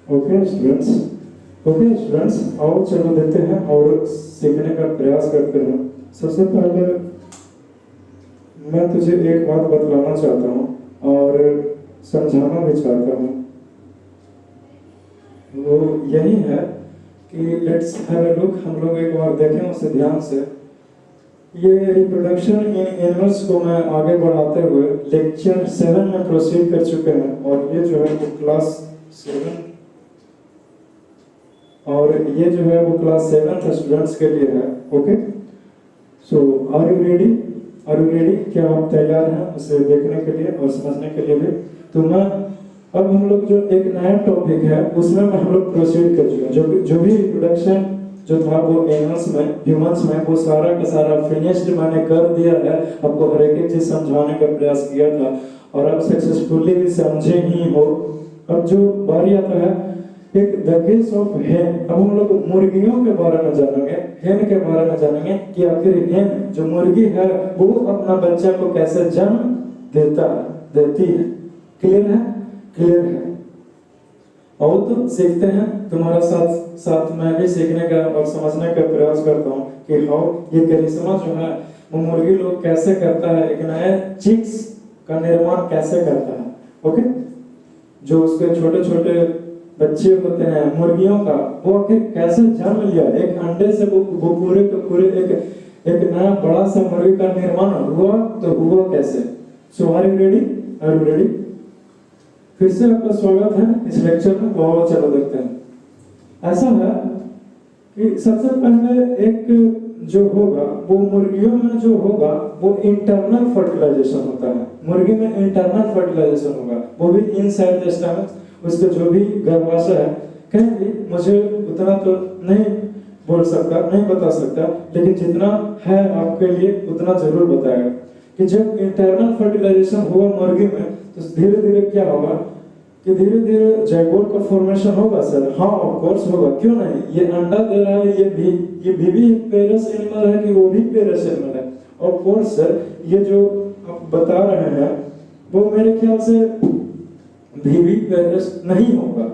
Okay students, आओ चलो देखते हैं और सीखने का प्रयास करते हैं। सबसे पहले मैं तुझे एक बात बतलाना चाहता हूँ और समझाना भी चाहता हूँ। वो यही है कि लेट्स हैव अ लुक, हम लोग एक बार देखें उसे ध्यान से। ये रिप्रोडक्शन इन एनिमल्स को मैं आगे बढ़ाते हुए लेक्चर 7 में प्रोसीड कर चुके हैं और ये जो है वो क्लास 7 और ये जो है वो क्लास 7 स्टूडेंट्स के लिए है। Okay, so are you ready? क्या आप तैयार हैं उसे देखने के लिए और समझने के लिए भी? तो मैं अब हम लोग जो एक नया टॉपिक है उसमें हम लोग प्रोसीड कर चुके हैं। जो भी रिप्रोडक्शन जो था वो एनिमल्स में, ह्यूमंस में, वो सारा का सारा फिनिश्ड मैंने कर दिया है। आपको हर एक चीज समझाने का प्रयास किया था और आप सक्सेसफुली भी समझे ही हो। अब जो बारी आता है एक द केस ऑफ हेन। अब हम लोग मुर्गियों के बारे में जानेंगे, हेन के बारे में जानेंगे कि आखिर हेन जो मुर्गी है वो अपना बच्चा को कैसे जन्म देती है। क्लियर है? और तो सीखते हैं, तुम्हारा साथ मैं भी सीखने का और समझने का प्रयास करता हूँ कि हाउ ये करिश्मा जो है वो मुर्गी लोग कैसे करता है, एक नए चिक्स का निर्माण कैसे करता है। ओके, जो उसके छोटे छोटे बच्चे होते हैं मुर्गियों का, वो आखिर कैसे जन्म लिया, एक अंडे से वो पूरे के पूरे एक नया बड़ा सा मुर्गी का निर्माण हुआ, तो हुआ कैसे। सो आर यू रेडी? फिर से आपका स्वागत है इस लेक्चर में। बहुत चलो देखते हैं। ऐसा है कि सबसे पहले एक जो होगा वो मुर्गियों में जो होगा वो इंटरनल फर्टिलाइजेशन होता है। मुर्गी में इंटरनल फर्टिलाइजेशन होगा, वो भी इनसाइड द स्टमक। उसके जो भी गर्भाशय है, कहीं भी मुझे उतना तो नहीं बता सकता, लेकिन जितना है आपके लिए उतना जरूर बताएगा कि जब इंटरनल फर्टिलाइजेशन हुआ मुर्गी में तो धीरे धीरे क्या होगा कि धीरे धीरे जाइगोट का फॉर्मेशन होगा। सर हाँ, ऑफ कोर्स होगा, क्यों नहीं। ये अंडा दे रहा है, ये भी पेरस एनिमल है कि वो भी पेरस एनिमल है। ऑफ कोर्स सर, ये जो आप बता रहे हैं वो मेरे ख्याल से भी पेरस नहीं होगा,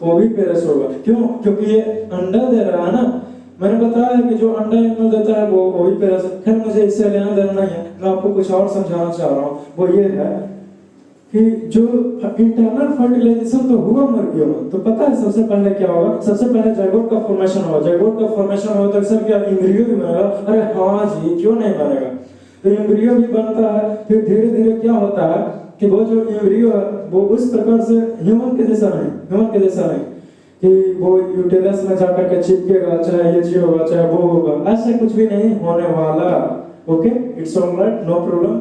वो भी पेरस होगा। क्यों? क्योंकि ये अंडा दे रहा है ना। मैंने बताया है कि जो अंडा एनिमल देता है वो भी पेरस है। खैर मुझे इससे लेना देना नहीं है, मैं आपको कुछ और समझाना चाह रहा हूँ। वो ये है कि जो इंटरनल फर्टिलाइजेशन तो हुआ मुर्गियों में, तो पता है सबसे पहले क्या होगा? सबसे पहले जाइगोट का फॉर्मेशन होगा। जाइगोट का फॉर्मेशन होगा तो सर क्या एम्ब्रियो भी बनेगा? अरे हाँ जी, क्यों नहीं बनेगा। तो एम्ब्रियो भी बनता है। फिर धीरे धीरे क्या होता है कि वो जो एम्ब्रियो है वो उस प्रकार से ह्यूमन के जैसा नहीं कि वो यूटेरस में जाकर के चिपकेगा, चाहे ये चीज होगा चाहे वो होगा, ऐसा कुछ भी नहीं होने वाला। Okay, it's alright, no problem.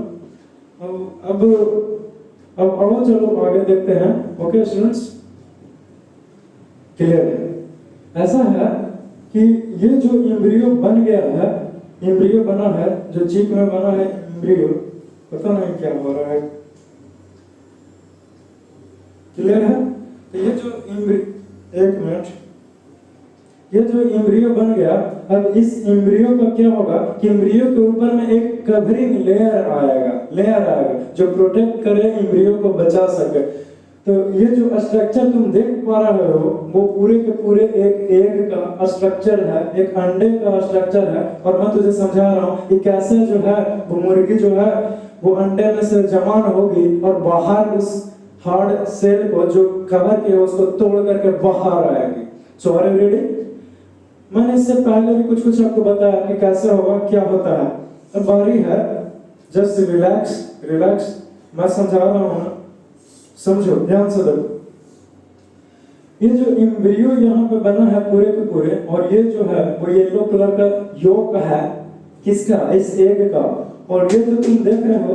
अब आओ चलो आगे देखते हैं। ओके स्टूडेंट्स, क्लियर है? ऐसा है कि ये जो एम्ब्रियो बन गया है, एम्ब्रियो बना है, जो चीक में बना है एम्ब्रियो, पता नहीं क्या हो रहा है। क्लियर है? तो ये जो एक मिनट, ये जो एम्ब्रियो बन गया, अब इस एम्ब्रियो का क्या होगा कि एम्ब्रियो के ऊपर में एक कवरिंग लेयर आएगा जो प्रोटेक्ट करे, एम्ब्रियो को बचा सके। तो ये जो स्ट्रक्चर तुम देख पा रहे हो वो पूरे के पूरे एक एग का स्ट्रक्चर है, एक अंडे का स्ट्रक्चर है। और मैं तुझे समझा रहा हूँ कि कैसे जो है वो मुर्गी जो है वो अंडे में से जमान होगी और बाहर उस हार्ड सेल को जो कवर किया उसको तोड़ करके बाहर आएगी। सो आर यू रेडी? मैंने इससे पहले भी कुछ आपको बताया कि कैसे होगा, क्या होता है। अब बारी है, जस्ट रिलैक्स, मैं समझा रहा हूं ना, समझो ध्यान से देखो। ये जो एम्ब्रियो यहाँ पे बना है पूरे के पूरे, और ये जो है वो येलो कलर का योक है, किसका? इस एग का। और ये जो तुम देख रहे हो,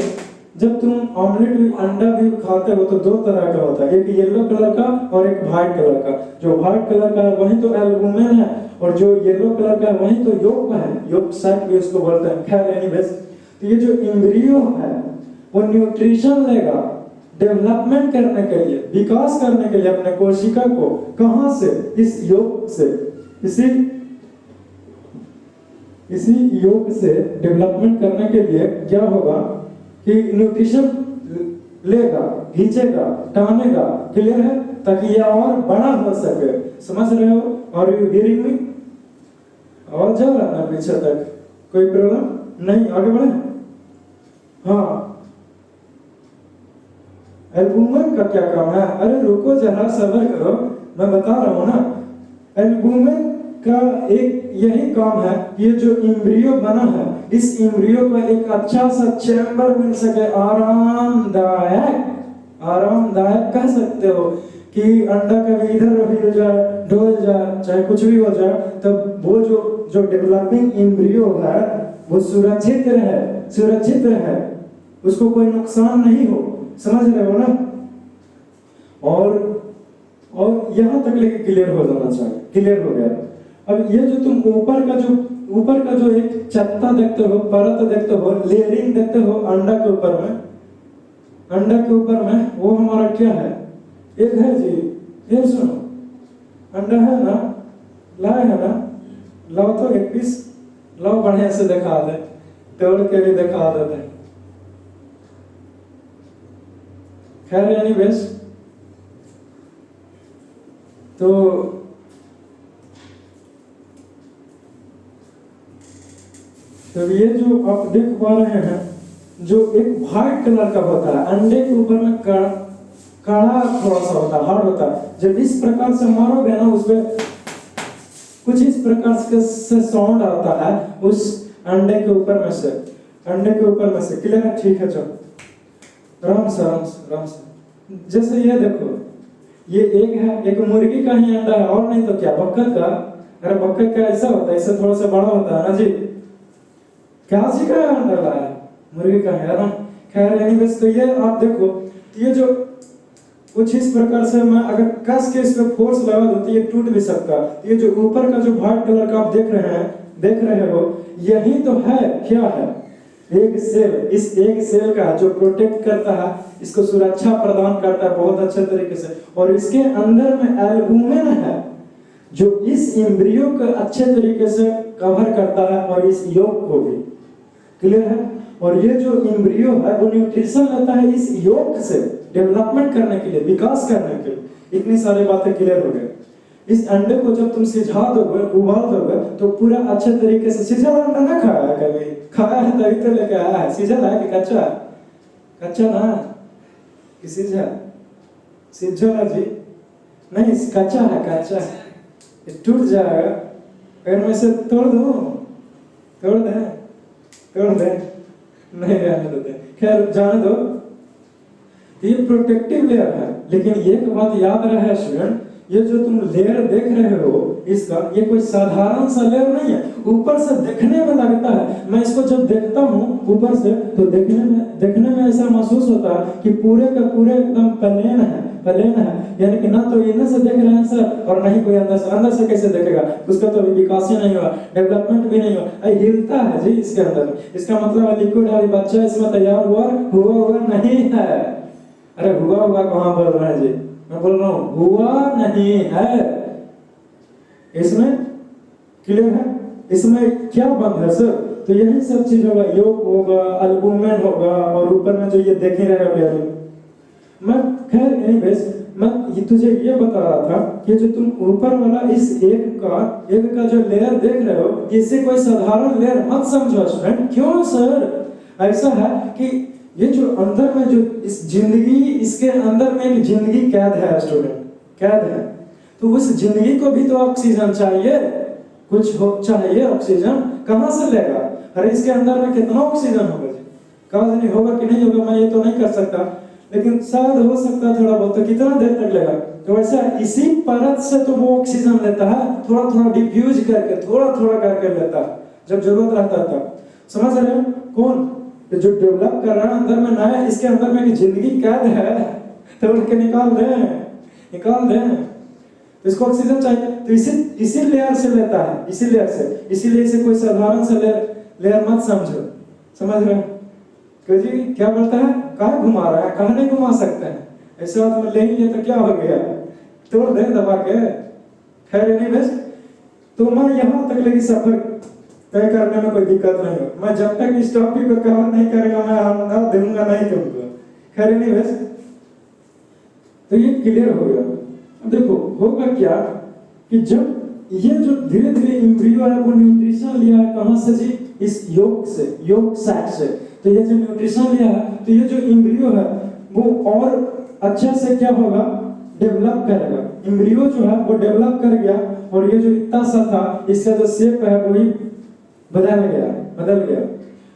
जब तुम ऑमलेट भी अंडा भी खाते हो तो दो तरह का होता है, एक येलो कलर का और एक व्हाइट कलर का। जो व्हाइट कलर का है वही तो एल्बुमिन है, और जो येलो कलर का है वही तो योक है, योक साइट भी उसको बोलते हैं। खैर एनीवेज, तो ये जो एम्ब्रियो है वो न्यूट्रिशन लेगा डेवलपमेंट करने के लिए, विकास करने के लिए अपने कोशिका को। कहां से? इस योक से। इसी योक से डेवलपमेंट करने के लिए क्या होगा कि न्यूट्रिशन लेगा, खींचेगा, टानेगा। क्लियर है? ताकि ये और बड़ा हो सके। समझ रहे हो? और यू हियरिंग मी? आवाज जा रहा है ना पीछे तक? कोई प्रॉब्लम नहीं? आगे बढ़े। हाँ, एल्बुमिन का क्या काम है? अरे रुको जरा, सब्र करो, मैं बता रहा हूँ ना। एल्बुमिन का एक यही काम है, ये जो एम्ब्रियो बना है, इस एम्ब्रियो को एक अच्छा सा चैम्बर मिल सके, आरामदायक कह सकते हो कि अंडा कभी इधर हिल जाए, डोल जाए, चाहे कुछ भी हो जाए, तब वो जो डेवलपिंग एम्ब्रियो है वो सुरक्षित रहे, उसको कोई नुकसान नहीं हो। समझ रहे हो ना? और यहाँ तक लेके क्लियर हो जाना चाहिए। क्लियर हो गया? अब ये जो तुम ऊपर का जो एक चत्ता देखते हो, परत देखते हो, लेयरिंग देखते हो अंडा के ऊपर में, वो हमारा क्या है? एक है जी, ये सुनो, अंडा है ना, लाए है ना, लाओ तो एक पीस लाओ, बढ़िया से दिखा दे, तोड़ के भी दिखा देते। खैर एनीवेज, तो ये जो आप देख पा रहे हैं, जो एक व्हाइट कलर का होता है, अंडे के ऊपर में काढ़ा थोड़ा सा होता है, हार्ड होता है। जब इस प्रकार से मारोगे ना, उसपे कुछ इस प्रकार से साउंड आता है उस अंडे के ऊपर में से। क्लियर है? ठीक है, चलो राम से। जैसे ये देखो, ये एक है, एक मुर्गी का ही अंडा है, और नहीं तो क्या, बत्तख का। अरे बत्तख का ऐसा होता है, इससे थोड़ा सा बड़ा होता है ना जी। क्या सिखाया अंडा लाया? मुर्गी का है ना। खैर एनीवेज, तो ये आप देखो, ये जो कुछ इस प्रकार से मैं अगर कस के इस पे फोर्स लगा दूं तो ये टूट भी सकता है। ये जो ऊपर का जो व्हाइट कलर का आप देख रहे हो, यही तो है, क्या है? एक सेल। इस एक सेल का जो प्रोटेक्ट करता है, इसको सुरक्षा प्रदान करता है बहुत अच्छे तरीके से। और इसके अंदर में एल्बुमिन है, जो इस एम्ब्रियो को अच्छे तरीके से कवर करता है, और इस योग को भी। क्लियर है? और ये जो एम्ब्रियो है वो न्यूट्रिशन लेता है इस योग से, डेवलपमेंट करने के लिए, विकास करने के लिए। इतनी सारी बातें क्लियर हो गई। इस अंडे को जब तुम सिझा दोगे, उबाल दोगे, तो पूरा अच्छे तरीके से। सिझा अंडा ना खाया है कभी? खाया है तभी तो लेके आया है। सिझा है कि कच्चा? कच्चा ना कि सिझा ना जी, नहीं कच्चा है, कच्चा है, टूट जाएगा। अगर मैं इसे तोड़ दे नहीं रहने देते। खैर जाने दो, ये प्रोटेक्टिव लेयर है। लेकिन एक बात याद रहे स्टूडेंट, ये जो तुम लेयर देख रहे हो इसका, ये कोई साधारण सा लेयर नहीं है। ऊपर से देखने में लगता है, मैं इसको जब देखता हूँ ऊपर से, तो देखने में ऐसा महसूस होता है कि पूरे का पूरे एकदम प्लेन है। यानी कि ना तो इधर से देख रहे हैं सर, और नहीं कोई अंदर से कैसे देखेगा? उसका तो अभी विकास ही नहीं हुआ, डेवलपमेंट भी नहीं हुआ, हिलता है जी इसके अंदर। इसका मतलब है लिक्विड है, बच्चा इसमें तैयार हुआ नहीं है। अरे हुआ कहाँ बोल रहे हैं जी? मैं बोल रहा हूँ हुआ नहीं है। इसमें क्लियर है? इसमें क्या बंद है सर? तो यही सब चीज होगा, योग होगा, एल्बुमिन होगा, और ऊपर में जो ये देख ही रहे हो। मैं खैर एनीवेज, मैं तुझे ये बता रहा था कि जो तुम ऊपर वाला इस एक का जो लेयर देख रहे हो, इसे कोई साधारण लेयर मत समझो स्टूडेंट। क्यों सर? ऐसा है कि ये जो अंदर में जो इस जिंदगी, इसके अंदर में एक जिंदगी कैद है स्टूडेंट, कैद है। तो उस जिंदगी को भी तो ऑक्सीजन चाहिए, कुछ हो चाहिए। ऑक्सीजन कहाँ से लेगा? अरे इसके अंदर में कितना ऑक्सीजन होगा जी? कहाँ नहीं होगा कि नहीं होगा मैं ये तो नहीं कर सकता, लेकिन शायद हो सकता है थोड़ा बहुत। तो कितना देर तक लेगा? तो वैसा इसी परत से तो वो ऑक्सीजन लेता है, थोड़ा डिफ्यूज करके, थोड़ा करके लेता है जब जरूरत रहता है तब। समझ रहे हो? कौन जो डेवलप कर रहा है अंदर में नया, इसके अंदर में जिंदगी कैद है, तो उनके निकाल दें। इसको ऑक्सीजन चाहिए, तो इसी लेयर से लेता है, इसी लेयर से। इसीलिए इसे कोई साधारण सा लेयर मत समझो। समझ रहे हो? जी क्या बोलता है? कहाँ घुमा रहा है? कहाँ नहीं घुमा सकते हैं? ऐसे बात में ले ही तो क्या हो गया? तोड़ दे दबा के। खैर एनीवेज, तो मैं यहाँ तक लेके सफर तय करने में कोई दिक्कत नहीं हो। मैं जब तक इस टॉपिक को कवर नहीं करेगा मैं दूंगा नहीं तुमको। खैर एनीवेज, तो ये क्लियर हो गया। देखो होगा क्या कि जब ये जो धीरे धीरे एम्ब्रियो है वो न्यूट्रिशन लिया है कहां से जी, इस योग से, योग साइड से। तो ये जो न्यूट्रिशन लिया है तो ये जो एम्ब्रियो है वो और अच्छा से क्या होगा, डेवलप करेगा। एम्ब्रियो जो है वो डेवलप कर गया और ये जो इतना सा था इसका जो शेप है वही बदल गया।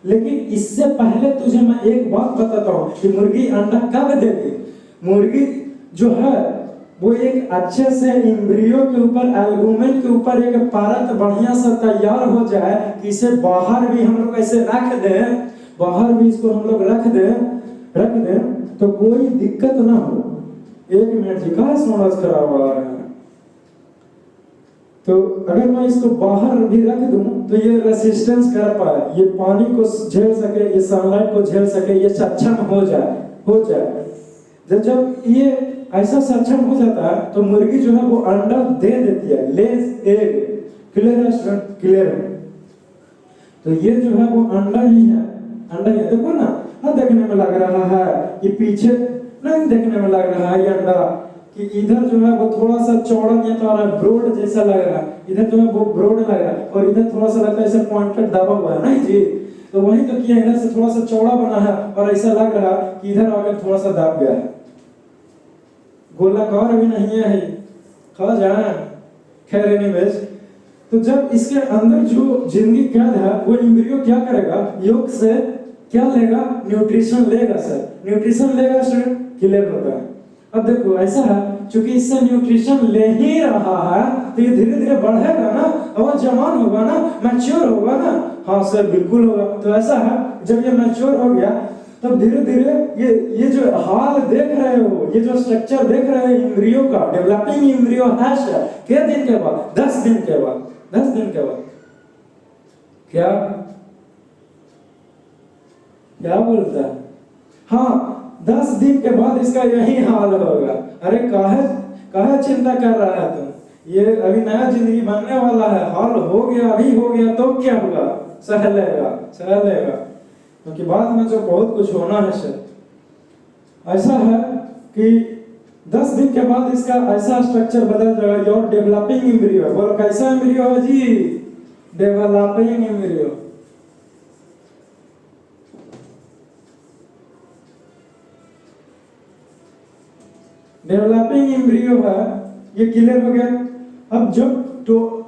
लेकिन इससे पहले तुझे मैं एक बात बताता हूं कि मुर्गी अंडा कब देगी। मुर्गी जो है वो एक अच्छे से एम्ब्रियो के ऊपर, एल्बुमिन के ऊपर एक परत बढ़िया सा तैयार हो जाए कि इसे बाहर भी हम लोग ऐसे रख दें, बाहर भी इसको हम लोग रख दें तो कोई दिक्कत ना हो। एक मिनट जी, कहाँ सोनस खराब हो रहा है। तो अगर मैं इसको बाहर भी रख दूं तो ये रेसिस्टेंस कर पाए, ये पानी को झेल सके, ये सनलाइट को झेल सके, ये सक्षम हो जाए। जब ये ऐसा सक्षम हो जाता है तो मुर्गी जो है वो अंडा दे देती है, लेज एग। क्लियर है स्टूडेंट, क्लियर है। तो ये जो है वो अंडा ही है, देखो ना। हाँ, देखने में लग रहा है कि पीछे नहीं, देखने में लग रहा है ये अंडा कि इधर जो है वो थोड़ा सा चौड़ा नहीं तो आ रहा है, ब्रॉड जैसा लग रहा है। इधर जो है वो ब्रॉड लग रहा है और इधर थोड़ा सा लगता है ऐसे पॉइंटेड दबा हुआ है, नहीं जी। तो वही तो किया, इधर से थोड़ा सा चौड़ा बना है और ऐसा लग रहा कि इधर आकर थोड़ा सा दब गया है। गोलाकार भी नहीं है, खा जाए। खैर एनीवेज, तो जब इसके अंदर जो जिंदगी कैद है वो एम्ब्रियो क्या करेगा, योग से क्या लेगा, न्यूट्रिशन लेगा। सर न्यूट्रिशन लेगा स्टूडेंट, क्लियर होता है। अब देखो ऐसा है, क्योंकि इससे न्यूट्रिशन ले ही रहा है तो ये धीरे धीरे बढ़ेगा ना, और जवान होगा ना, मैच्योर होगा ना। हाँ सर बिल्कुल होगा। तो ऐसा है, जब ये मैच्योर हो गया तब धीरे धीरे ये जो हाल देख रहे हो, ये जो स्ट्रक्चर देख रहे हैं एम्ब्रियो का, डेवलपिंग एम्ब्रियो है कितने दिन के बाद, 10 दिन के बाद। 10 दिन के बाद क्या बोलता है, हाँ 10 दिन के बाद इसका यही हाल होगा। अरे काहे चिंता कर रहा है तुम, ये अभी नया जिंदगी बनने वाला है, हाल हो गया, अभी हो गया तो क्या होगा, सह लेगा। क्योंकि बाद में जो बहुत कुछ होना है सर। ऐसा है कि 10 दिन के बाद इसका ऐसा स्ट्रक्चर बदल जाएगा। और डेवलपिंग एम्ब्रियो, बोलो कैसा एम्ब्रियो है जी, डेवलपिंग एम्ब्रियो। डेवलपिंग एम्ब्रियो है, ये क्लियर हो गया।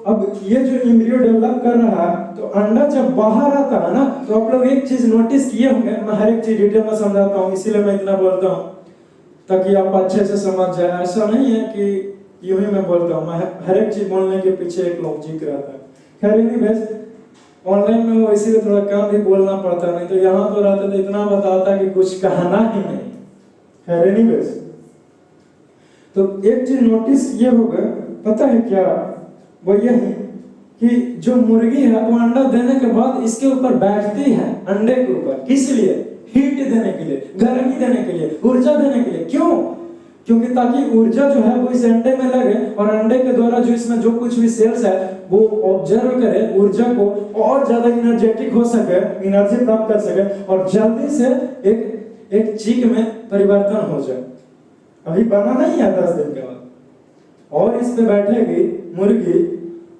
अब ये जो एम्ब्रियो डेवलप कर रहा है तो अंडा जब बाहर आता है ना, तो आप लोग एक चीज नोटिस किए होंगे, मैं हर एक चीज डिटेल में समझाता हूँ, इसीलिए मैं इतना बोलता हूँ ताकि आप अच्छे से समझ जाए। ऐसा नहीं है कि यूं ही मैं बोलता हूँ, मैं हर एक चीज बोलने के पीछे एक लॉजिक रहता है। खैर एनीवेज, ऑनलाइन में वो इसीलिए थोड़ा कम भी बोलना पड़ता, नहीं तो यहाँ तो रहते तो इतना बताता कि कुछ कहना ही नहीं। खैर एनीवेज, तो एक चीज नोटिस ये होगा, पता है क्या, वो यही कि जो मुर्गी है वो अंडा देने के बाद इसके ऊपर बैठती है, अंडे के ऊपर। किस लिए, हीट देने के लिए, गर्मी देने के लिए, ऊर्जा देने के लिए। क्यों, क्योंकि ताकि ऊर्जा जो है वो इस अंडे में लगे और अंडे के द्वारा जो इसमें जो कुछ भी सेल्स है वो ऑब्जर्व करे ऊर्जा को, और ज्यादा एनर्जेटिक हो सके, एनर्जी प्राप्त कर सके और जल्दी से एक चीक में परिवर्तन हो जाए। अभी बना नहीं है 10 दिन के बाद, और इस पे बैठेगी मुर्गी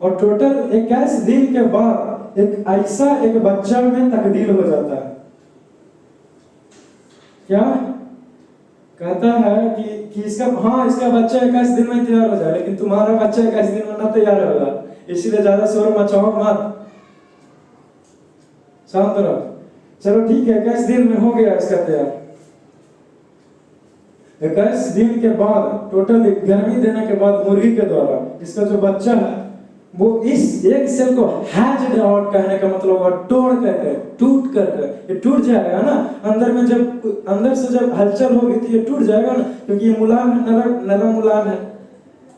और टोटल 21 दिन के बाद एक बच्चा में तब्दील हो जाता है। क्या कहता है कि इसका बच्चा 21 दिन में तैयार हो जाए, लेकिन तुम्हारा बच्चा 21 दिन में ना तैयार होगा, इसीलिए ज्यादा शोर मचाओ मत, शांत रहो। चलो ठीक है, 21 दिन में हो गया इसका तैयार। 21 दिन के बाद टोटल गर्मी देने के बाद मुर्गी के द्वारा इसका जो बच्चा है वो इस एक सेल को हैच्ड आउट, कहने का मतलब वो तोड़ करके, टूट करके, ये टूट जाएगा ना अंदर में, जब अंदर से जब हलचल होगी तो ये टूट जाएगा ना, क्योंकि ये मुलायम है, नरम मुलायम है।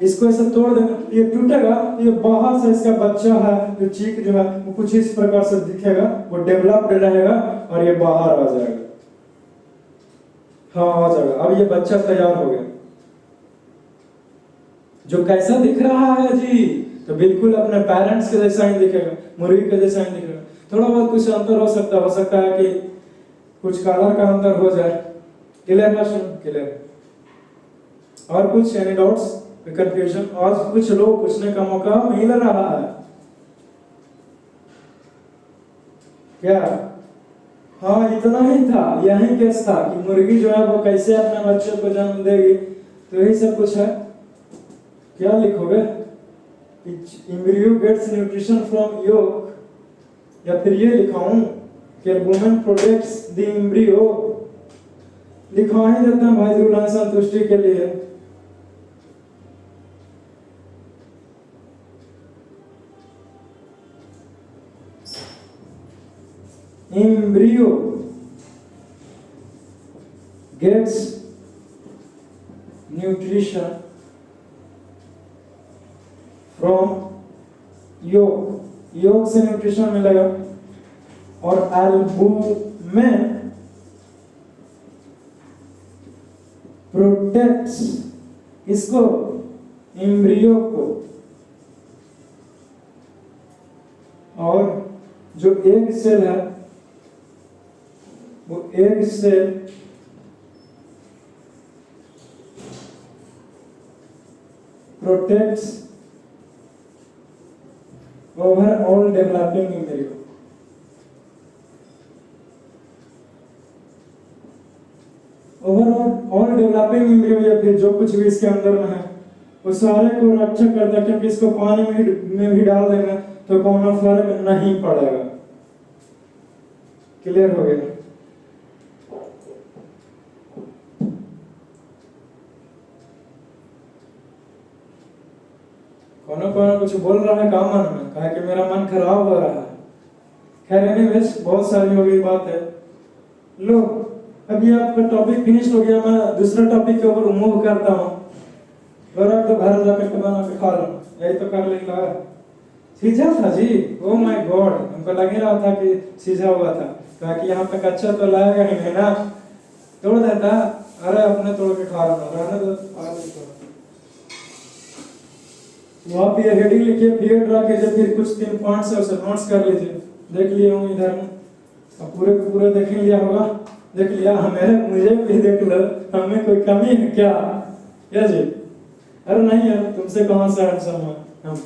इसको ऐसे तोड़ देंगे, ये टूटेगा, ये बाहर से इसका बच्चा है जो चीक जो है वो कुछ इस प्रकार से दिखेगा, वो डेवलप्ड रहेगा और ये बाहर आ जाएगा। हाँ आ जाएगा। अब ये बच्चा तैयार हो गया, जो कैसा दिख रहा है जी, तो बिल्कुल अपने पेरेंट्स के जैसा ही दिखेगा, मुर्गी के जैसा ही दिखेगा। थोड़ा बहुत कुछ अंतर हो सकता है कि कुछ कलर का अंतर हो जाए। क्लियर है, क्लियर। और कुछ एनी डाउट्स? कंफ्यूजन आज कुछ लोग पूछने का मौका मिल रहा है क्या? हाँ, इतना ही था, यही केस था कि मुर्गी जो है वो कैसे अपने बच्चे को जन्म देगी, तो यही सब कुछ है। क्या लिखोगे? एम्ब्रियो गेट्स न्यूट्रिशन फ्रॉम योक, या फिर ये लिखाऊं कि वुमेन प्रोटेक्ट्स द एम्ब्रियो। लिखा ही देते हैं भाई दुल्हन संतुष्टि के लिए। एम्ब्रियो गेट्स न्यूट्रिशन फ्रॉम योग, योग से न्यूट्रिशन मिलेगा, और एल्बुमेन प्रोटेक्ट्स इसको, एम्ब्रियो को, और जो एग सेल है वो egg cell protects overall developing embryo. Overall developing embryo, या फिर जो कुछ भी इसके अंदर में है वो सारे को रक्षा करता है, क्योंकि इसको पानी में भी डाल देंगे तो कोई फर्क नहीं पड़ेगा। क्लियर हो गया? कौन कुछ बोल रहा है, काम मन में कहा कि मेरा मन खराब हो रहा है। खैर एनीवेज, बहुत सारी हो गई बात है। लो, अभी आपका टॉपिक फिनिश हो गया, मैं दूसरा टॉपिक के ऊपर मूव करता हूँ। और आप तो घर जाकर के बना के खा लो, यही तो कर लेगा। सीझा था जी, ओ माय गॉड, हमको लग ही रहा था कि सीझा हुआ था, कहा कि यहाँ पे कच्चा तो लाएगा ही नहीं ना, तोड़ देता। अरे अपने तोड़ के खा लो, रहने दो। वहाँ पे हेडिंग लिखिए, फीड ड्रा कीजिए, फिर कुछ 3 पॉइंट से उसे नोट्स कर लीजिए। देख लिए हूँ इधर में, अब पूरे को पूरे देख लिया होगा। देख लिया, हमें मुझे भी देख लो, हमें कोई कमी है क्या? क्या जी? अरे नहीं है, तुमसे कहाँ से हैंडसम है हम।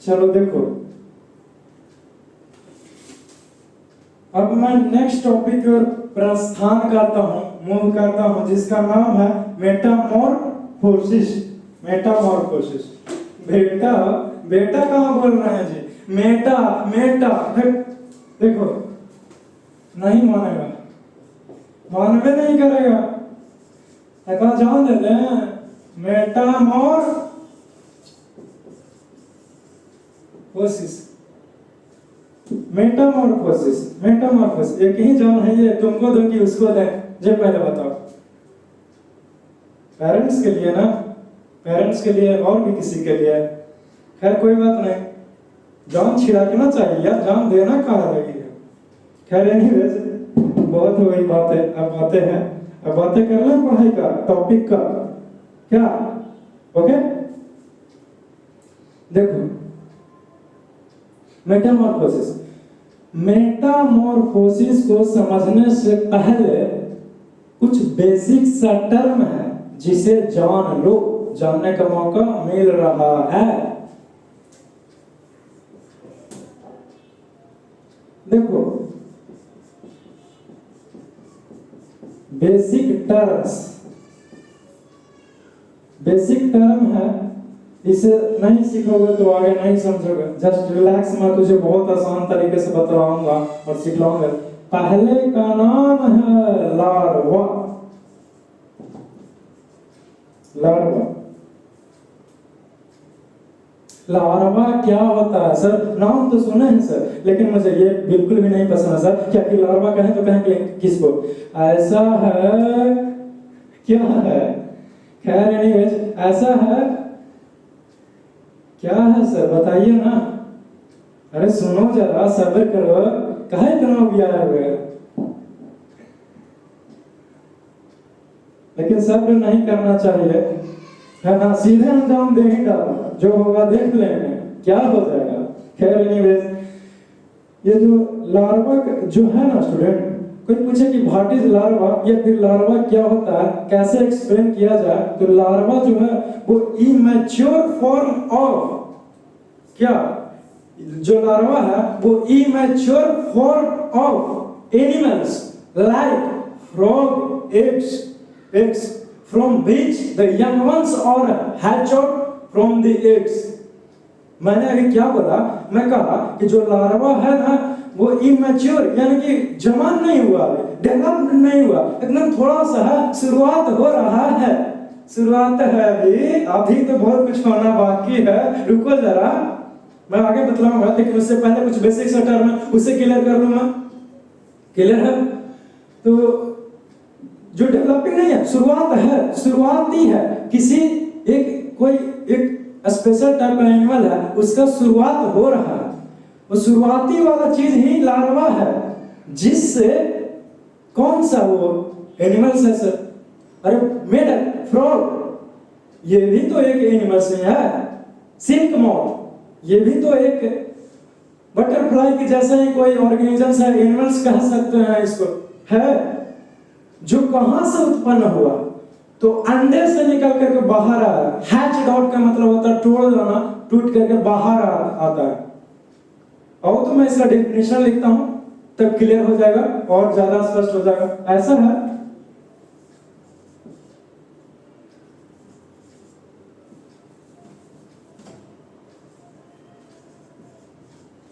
चलो देखो, अब मैं नेक्स्ट टॉपिक की ओर प्रस्थान करता हूं, मूव करता हूं, जिसका नाम है मेटामॉर्फोसिस। मेटामॉर्फोसिस। बेटा बेटा कहां बोल रहे हैं जी? मेटा मेटा, देखो नहीं मानेगा, मानवे नहीं करेगा, कहा जान दे दें। मेटामॉर्फोसिस, मेटामॉर्फोसिस, मेटामॉर्फोसिस एक ही जान है ये, तुमको दूंगी उसको दे। जो पहले बताओ, पेरेंट्स के लिए ना, पेरेंट्स के लिए और भी किसी के लिए। खैर कोई बात नहीं, जान छिड़कना चाहिए यार, जान देना कहाँ लगी है। खैर एनीवेज, बहुत हो गई बातें, अब आते हैं, अब बातें कर लें पढ़ाई का, टॉपिक का। क्या ओके? देखो, मेटामॉर्फोसिस, मेटामॉर्फोसिस को समझने से पहले कुछ बेसिक सा टर्म है जिसे जान लो, जानने का मौका मिल रहा है। देखो, बेसिक टर्म है इसे नहीं सीखोगे तो आगे नहीं समझोगे। जस्ट रिलैक्स, मैं तुझे बहुत आसान तरीके से बताऊंगा और सिखलाऊंगा। पहले का नाम है लार्वा। लार्वा, लार्वा क्या होता है सर? नाम तो सुने हैं सर, लेकिन मुझे ये बिल्कुल भी नहीं पसंद है सर। क्या कि लार्वा कहें तो कहें कि किसको? ऐसा है, क्या है? खैर एनीवेज, ऐसा है, क्या है सर बताइए ना। अरे सुनो जरा, सब्र करो, काहे इतना उबिया हुए? लेकिन सब्र नहीं करना चाहिए, है ना? सीधे अंजाम दे ही डालना, जो होगा देख लेंगे, क्या हो जाएगा। खैर एनीवेज, ये जो लार्वा जो है ना स्टूडेंट, कोई पूछे कि व्हाट इज लार्वा या फिर लार्वा क्या होता है, कैसे एक्सप्लेन किया जाए, तो लार्वा जो है वो इमैच्योर फॉर्म ऑफ, क्या जो लार्वा है वो immature form of animals like frog, eggs from which the young ones are hatched out from the eggs। मैंने अभी क्या बोला? मैं कहा कि जो लार्वा है ना वो इमैच्योर यानी कि जवान नहीं हुआ, डेवलप नहीं हुआ, एकदम थोड़ा सा है, शुरुआत हो रहा है, शुरुआत है अभी तो बहुत कुछ होना बाकी है, रुको जरा, मैं आगे बतलाऊंगा। लेकिन उससे पहले कुछ बेसिक सा टर्म है, उसे क्लियर कर लूं मैं। क्लियर है? तो जो डेवलपिंग नहीं है, शुरुआत है, शुरुआती है, किसी एक कोई एक स्पेशल टाइप का एनिमल है, उसका शुरुआत हो रहा है, वो शुरुआती वाला चीज ही लार्वा है, जिससे कौन सा वो एनिमल्स है सर? अरे मेड फ्रॉग, ये भी तो एक एनिमल से है। सिल्क मॉथ, ये भी तो एक बटरफ्लाई के जैसा ही कोई ऑर्गेनिजम्स है, एनिमल्स कह सकते हैं इसको, है, जो कहां से उत्पन्न हुआ? तो अंडे से निकल करके बाहर आ रहा है। हैच्ड आउट का मतलब होता है तोड़ जाना, टूट करके बाहर आता है। और तो मैं इसका डेफिनेशन लिखता हूं, तब क्लियर हो जाएगा और ज्यादा स्पष्ट हो जाएगा। ऐसा है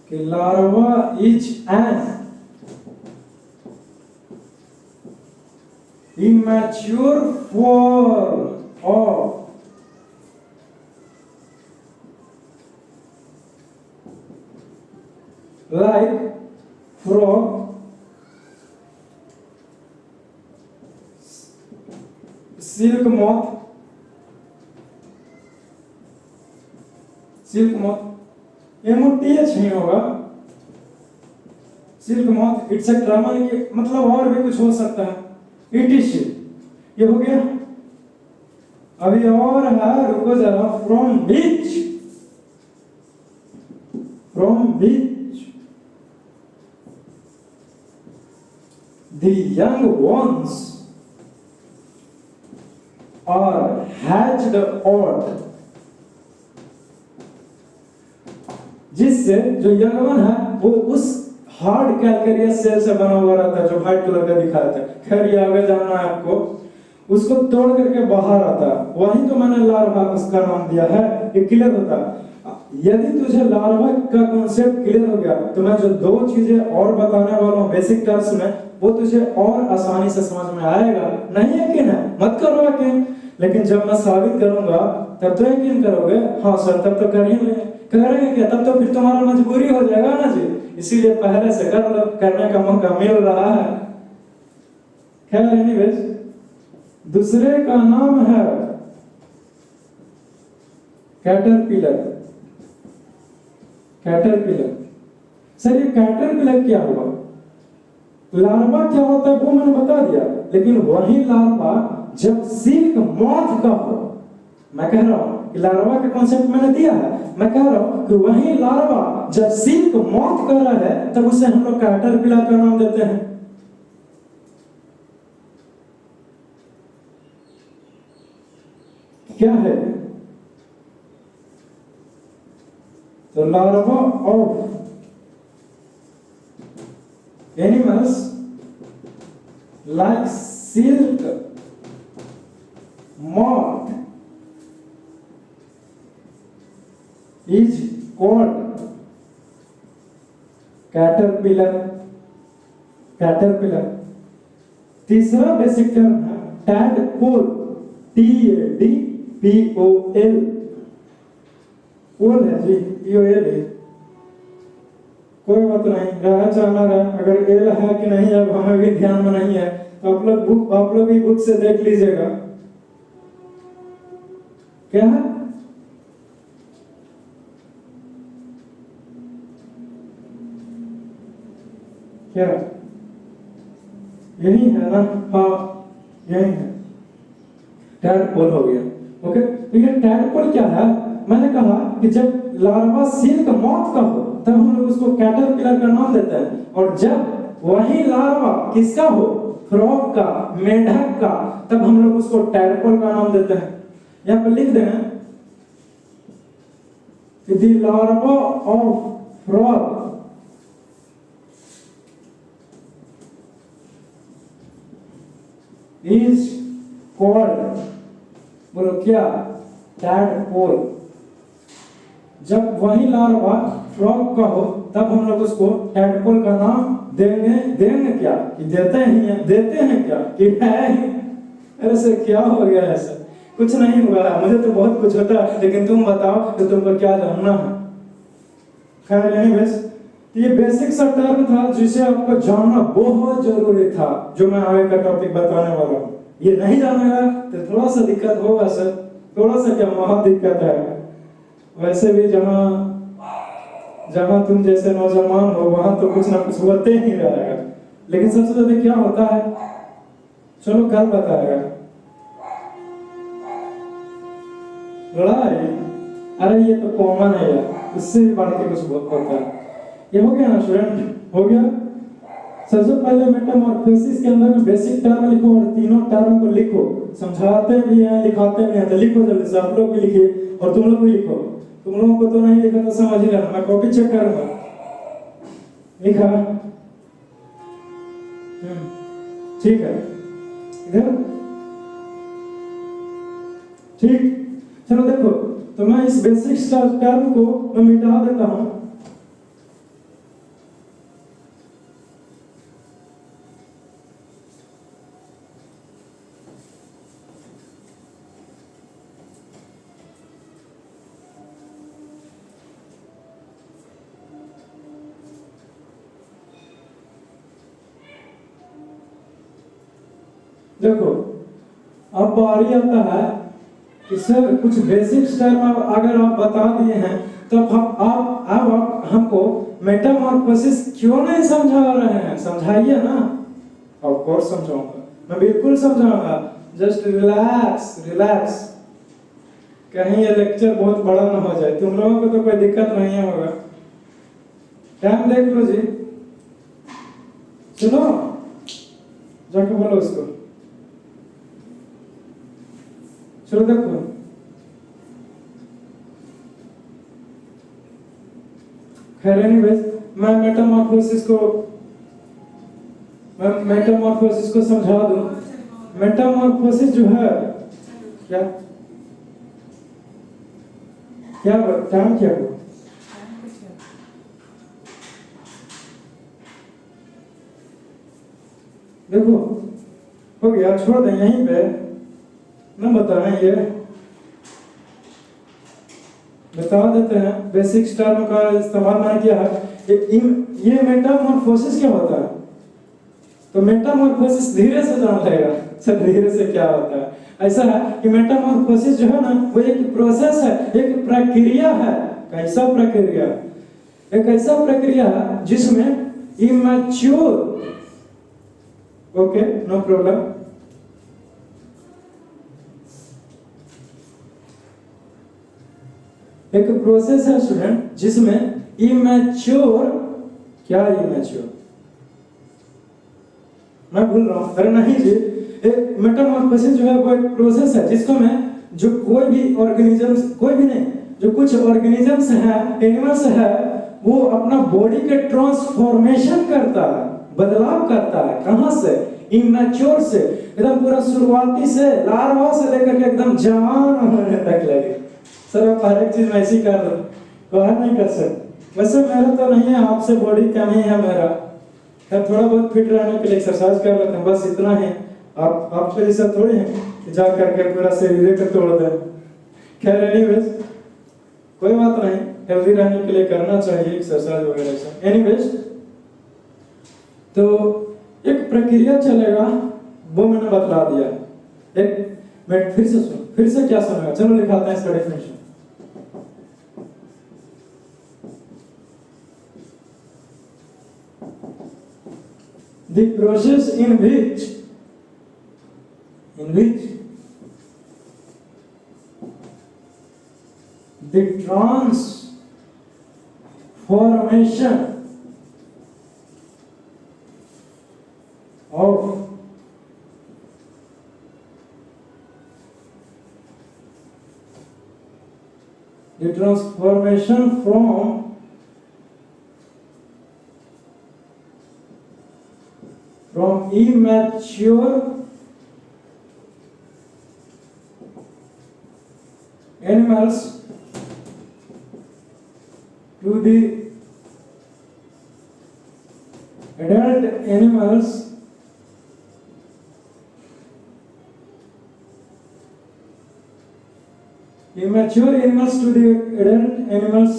कि larva is an immature form of like frog, silk moth, MOTH नहीं होगा, सिल्क मॉथ इट्सेट्रा, मतलब और भी कुछ हो सकता है। इटिश, ये हो गया। अभी और है, रुको जरा। From which the young ones are hatched out, जिससे जो यंग वन है वो उस हार्ड कैल्केरियस सेल से बना हुआ रहता है, जो व्हाइट कलर का दिखाया था। खैर ये आगे जानना है आपको, उसको तोड़ करके बाहर आता है, वही तो मैंने लार्वा उसका नाम दिया है। ये क्लियर होता है। यदि तुझे लार्वा का कॉन्सेप्ट क्लियर हो गया तो मैं जो दो चीजें और बताने वाला हूँ बेसिक टर्म्स में, वो तुझे और आसानी से समझ में आएगा। नहीं यकीन है मत करो यकीन, लेकिन जब मैं साबित करूंगा तब तो यकीन करोगे। हाँ सर, तब तो कर ही लेंगे, करेंगे क्या? तब तो फिर तुम्हारा मजबूरी हो जाएगा ना जी, इसीलिए पहले से कर लो, करने का मौका मिल रहा है। खैर एनीवेज, दूसरे का नाम है कैटरपिलर। कैटरपिलर सर, ये कैटरपिलर क्या हुआ? लार्वा क्या होता है वो मैंने बता दिया, लेकिन वही लार्वा जब सिल्क मॉथ का हो, मैं कह रहा हूं कि लार्वा का कॉन्सेप्ट मैंने दिया है, मैं कह रहा हूं कि वही लार्वा जब सिल्क मॉथ कर रहा है तब उसे हम लोग कैटरपिलर का नाम देते हैं। क्या है? तो larva of animals like silk moth is called caterpillar. Caterpillar. तीसरा बेसिक टर्म है टैडपोल। TADPOL। पोल है जी, POL है। कोई बात नहीं, रहा चाहना रहा, अगर एल है कि नहीं अब हमें भी ध्यान में नहीं है तो आप लोग भी बुक से देख लीजिएगा। क्या है? क्या यही है ना? हाँ यही है, टैडपोल हो गया। ओके, तो ये टैडपोल क्या है? मैंने कहा कि जब लार्वा सील का मौत का हो तब हम लोग उसको कैटरपिलर का नाम देते हैं, और जब वही लार्वा किसका हो, फ्रॉग का, मेंढक का, तब हम लोग उसको टैडपोल का नाम देते हैं। यहाँ पर लिख देना the larva of frog is called, बोलो क्या, टैडपोल। जब वही लार्वा फ्रॉग का हो तब हम लोग उसको टैडपोल का नाम देंगे क्या कि देते हैं क्या कि है ही। अरे सर क्या हो गया है सर? कुछ नहीं हुआ है, मुझे तो बहुत कुछ होता है, लेकिन तुम बताओ तो तुमको क्या जानना है। खैर एनीवेज, ये बेसिक सा टर्म था जिसे आपको जानना बहुत जरूरी था, जो मैं आगे का टॉपिक बताने वाला हूँ। ये नहीं जानेगा तो थोड़ा सा दिक्कत होगा सर, थोड़ा सा क्या, बहुत दिक्कत है। वैसे भी जहाँ तुम जैसे नौजवान हो वहां तो कुछ ना कुछ होते ही रहेगा, लेकिन सबसे ज्यादा क्या होता है, चलो कल बताएगा। लड़ाई, अरे ये तो कॉमन है यार, इससे भी बढ़ के कुछ होता है। ये हो गया ना स्टूडेंट? हो गया। सबसे पहले मेटामॉर्फोसिस के अंदर में बेसिक टर्म लिखो और तीनों टर्म को लिखो। समझाते भी हैं, लिखाते भी हैं, तो लिखो जल्दी से। आप लोग भी लिखिए और तुम लोग भी लिखो। तुम लोगों को तो नहीं लिखा तो समझ ही लेना, मैं कॉपी चेक करूंगा। लिखा? ठीक है, इधर ठीक। चलो देखो, तो मैं इस बेसिक टर्म को मैं मिटा देता हूं। देखो अब बारी आता है कि सर कुछ बेसिक टर्म अगर आप बता दिए हैं तो आप हमको मेटामॉर्फोसिस क्यों नहीं समझा रहे हैं? समझाइए ना। ऑफ कोर्स समझाऊंगा, मैं बिल्कुल समझाऊंगा। Just relax. कहीं ये लेक्चर बहुत बड़ा ना हो जाए, तुम लोगों को तो कोई दिक्कत नहीं होगा। टाइम देख लो जी, सुनो, जाके बोलो उसको। चलो देखो, खैर एनीवेज, मैं मेटामॉर्फोसिस को समझा दूं। मेटामॉर्फोसिस जो है क्या टाइम क्या हो, देखो हो गया, छोड़ दें यहीं पे। ना बताएं, ये बता देते हैं। बेसिक टर्म का इस्तेमाल मैंने किया है। ये मेटामॉर्फोसिस क्या होता है? तो मेटामॉर्फोसिस धीरे से जान लेगा सर, धीरे से क्या होता है। ऐसा है कि मेटामॉर्फोसिस जो है ना, वो एक प्रोसेस है, एक प्रक्रिया है। कैसा प्रक्रिया? एक ऐसा प्रक्रिया है जिसमें इमैच्योर, ओके नो प्रॉब्लम, एक प्रोसेस है स्टूडेंट जिसमें इमैच्योर, क्या इमैच्योर, मैं भूल रहा हूं, अरे नहीं जी, एक मेटामॉर्फोसिस जो है वो एक प्रोसेस है जिसको मैं, जो कोई भी ऑर्गेनिजम्स, कोई भी नहीं, जो कुछ ऑर्गेनिजम्स है, एनिमल्स है, वो अपना बॉडी के ट्रांसफॉर्मेशन करता है, बदलाव करता है। कहां से? इमैच्योर से, एकदम पूरा शुरुआती से, लार्वा से लेकर के एकदम जवान होने तक लगे। सर आप हर एक चीज में ऐसी कर दो, कहा नहीं कर सकते। वैसे मेरा तो नहीं है, आपसे बॉडी कम ही है मेरा, खैर थोड़ा बहुत फिट रहने के लिए एक्सरसाइज कर लेते हैं, बस इतना ही। आप पे जैसा थोड़ी है कि जा करके पूरा शरीर को तोड़ दे। खैर एनीवेज कोई बात नहीं, हेल्दी रहने के लिए करना चाहिए एक्सरसाइज वगैरह सब। एनीवेज तो एक प्रक्रिया चलेगा, वो मैंने बतला दिया। एक मिनट फिर से सुन, फिर से क्या सुनेगा, चलो लिखाते हैं इसका definition. The process in which the transformation of from immature animals to the adult animals immature animals to the adult animals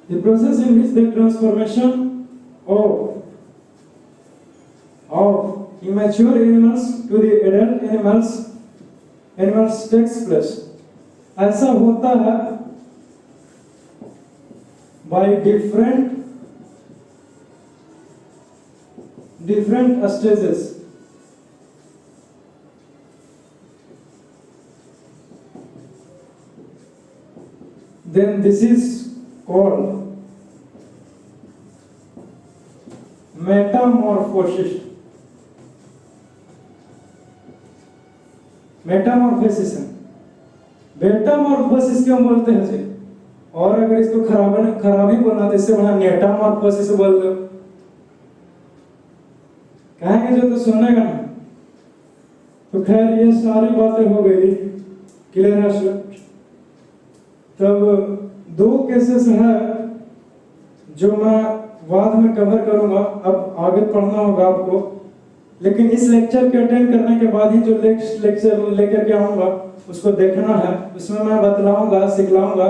the process in which the transformation of immature animals to the adult animals takes place. ऐसा होता है by different stages. Then this is called metamorphosis. Metamorphosis क्यों बोलते हैं जी? और अगर इसको खराबी बोलना तो इससे बड़ा नेटामॉर्फोसिस बोल दो, कहेंगे जो तो सुनेगा ना। तो खैर ये सारी बातें हो गई, क्लियर है सर? तब दो केसेस है जो मैं बाद में कवर करूंगा, अब आगे पढ़ना होगा आपको, लेकिन इस लेक्चर के अटेंड करने के बाद ही जो नेक्स्ट लेक्चर लेकर के आऊंगा उसको देखना है। उसमें मैं बतलाऊंगा, सिखलाऊंगा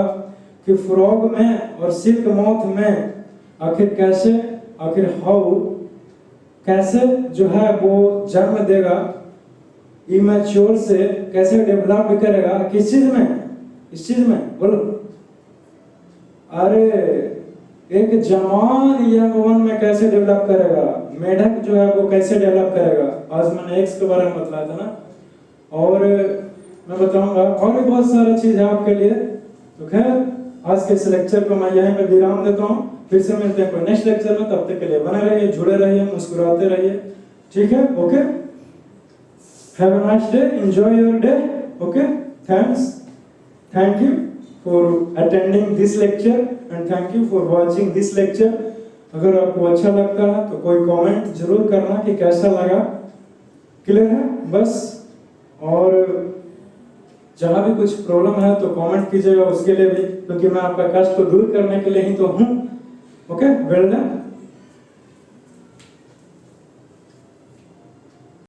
कि फ्रॉग में और सिल्क मॉथ में आखिर हाउ कैसे जो है वो जन्म देगा, इमेच्योर से कैसे डेवलप करेगा, किस चीज में बोलो। अरे एक जवान यंग वन में कैसे डेवलप करेगा, मेढक जो है वो कैसे डेवलप करेगा, आज मैंने एक्स के बारे में बतलाया था ना, और मैं बताऊंगा और भी बहुत सारी चीज है आपके लिए। तो खैर आज के इस लेक्चर को मैं यहीं पे विराम देता हूँ, फिर से मिलते हैं कोई नेक्स्ट लेक्चर में। तब तक के लिए बने रहिए, जुड़े रहिए, मुस्कुराते रहिए, ठीक है? Okay, have a nice day, enjoy your day. Okay, thank you for attending this lecture and thank you for watching this lecture. अगर आपको अच्छा लगता है तो कोई कमेंट जरूर करना कि कैसा लगा, क्लियर है बस। और जहाँ भी कुछ प्रॉब्लम है तो कमेंट कीजिएगा उसके लिए भी, क्योंकि मैं आपका कष्ट को दूर करने के लिए ही तो हूँ। Okay, well done.